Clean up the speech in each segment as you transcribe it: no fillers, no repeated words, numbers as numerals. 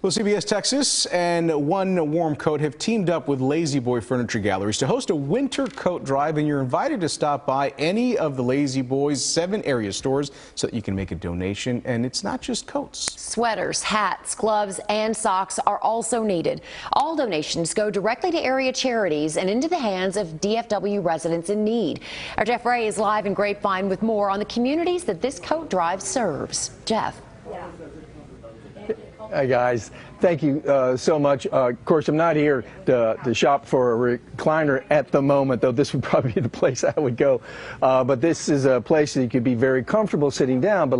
Well, CBS Texas and One Warm Coat have teamed up with Lazy Boy Furniture Galleries to host a winter coat drive, and you're invited to stop by any of the Lazy Boy's 7 area stores so that you can make a donation. And it's not just coats. Sweaters, hats, gloves, and socks are also needed. All donations go directly to area charities and into the hands of DFW residents in need. Our Jeff Ray is live in Grapevine with more on the communities that this coat drive serves. Jeff. Hi guys, thank you so much. Of course, I'm not here to shop for a recliner at the moment, though this would probably be the place I would go. But this is a place that you could be very comfortable sitting down. But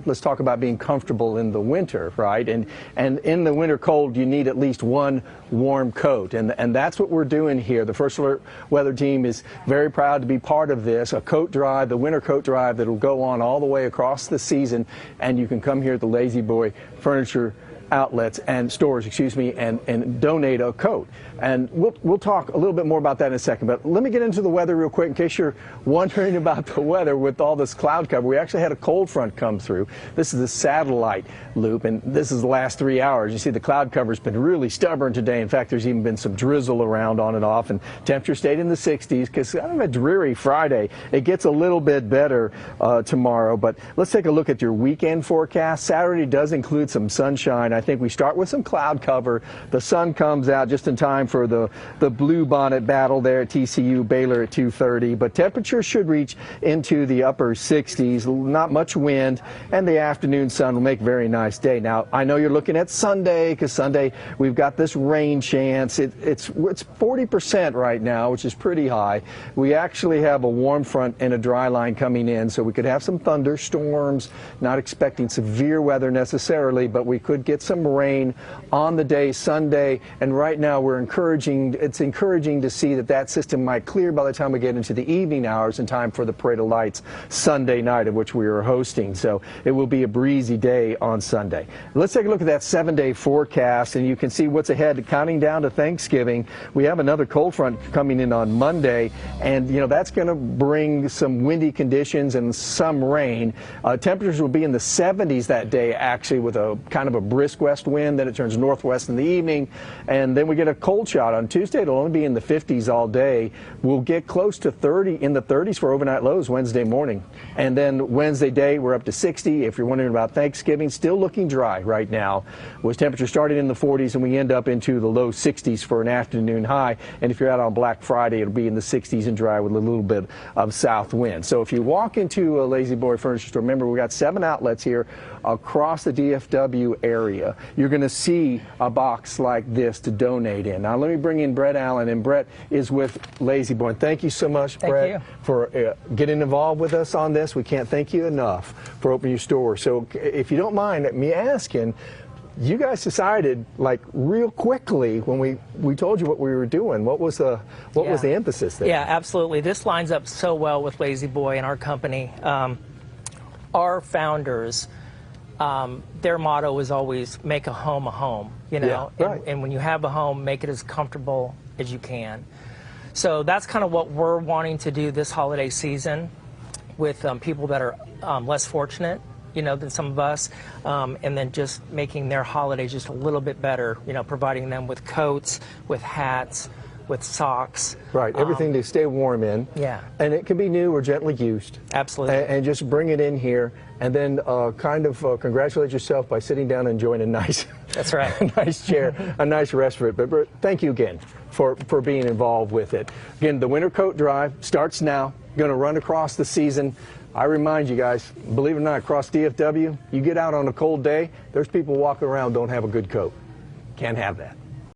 let's talk about being comfortable in the winter, right? And in the winter cold, you need at least one warm coat, and that's what we're doing here. The First Alert Weather Team is very proud to be part of this, a coat drive, the winter coat drive that will go on all the way across the season, and you can come here at the Lazy Boy Furniture outlets and stores, and donate a coat. And we'll talk a little bit more about that in a second, but let me get into the weather real quick in case you're wondering about the weather with all this cloud cover. We actually had a cold front come through. This is the satellite loop, and this is the last 3 hours. You see the cloud cover's been really stubborn today. In fact, there's even been some drizzle around on and off, and temperature stayed in the 60s because kind of a dreary Friday. It gets a little bit better tomorrow, but let's take a look at your weekend forecast. Saturday does include some sunshine. I think we start with some cloud cover. The sun comes out just in time for the blue bonnet battle there at TCU Baylor at 2:30, but temperatures should reach into the upper 60s. Not much wind, and the afternoon sun will make a very nice day. Now, I know you're looking at Sunday because Sunday we've got this rain chance. It's 40% right now, which is pretty high. We actually have a warm front and a dry line coming in, so we could have some thunderstorms. Not expecting severe weather necessarily, but we could get some rain on the day Sunday, and right now it's encouraging to see that system might clear by the time we get into the evening hours in time for the Parade of Lights Sunday night, of which we are hosting. So it will be a breezy day on Sunday. Let's take a look at that 7-day forecast, and you can see what's ahead, counting down to Thanksgiving. We have another cold front coming in on Monday, and that's going to bring some windy conditions and some rain. Temperatures will be in the 70s that day, actually, with a kind of a brisk west wind. Then it turns northwest in the evening, and then we get a cold shot on Tuesday. It'll only be in the 50s all day. We'll get close to 30 in the 30s for overnight lows Wednesday morning, and then Wednesday day we're up to 60. If you're wondering about Thanksgiving, still looking dry right now, with temperatures starting in the 40s, and we end up into the low 60s for an afternoon high. And if you're out on Black Friday, it'll be in the 60s and dry with a little bit of south wind. So if you walk into a Lazy Boy Furniture store, remember we got 7 outlets here across the DFW area. You're going to see a box like this to donate in. Now let me bring in Brett Allen, and Brett is with Lazy Boy. Thank you so much, Brett, for getting involved with us on this. We can't thank you enough for opening your store. So if you don't mind me asking, you guys decided like real quickly when we told you what we were doing. What was the emphasis there? Yeah, absolutely. This lines up so well with Lazy Boy and our company. Our founders, their motto is always make a home, Yeah, right. And when you have a home, make it as comfortable as you can. So that's kind of what we're wanting to do this holiday season with people that are less fortunate, than some of us, and then just making their holidays just a little bit better, providing them with coats, with hats, with socks. Right, everything to stay warm in. Yeah. And it can be new or gently used. Absolutely. And just bring it in here, and then congratulate yourself by sitting down and enjoying a nice, that's right, a nice chair, a nice rest for it. But thank you again for being involved with it. Again, the winter coat drive starts now, going to run across the season. I remind you guys, believe it or not, across DFW, you get out on a cold day, there's people walking around don't have a good coat. Can't have that.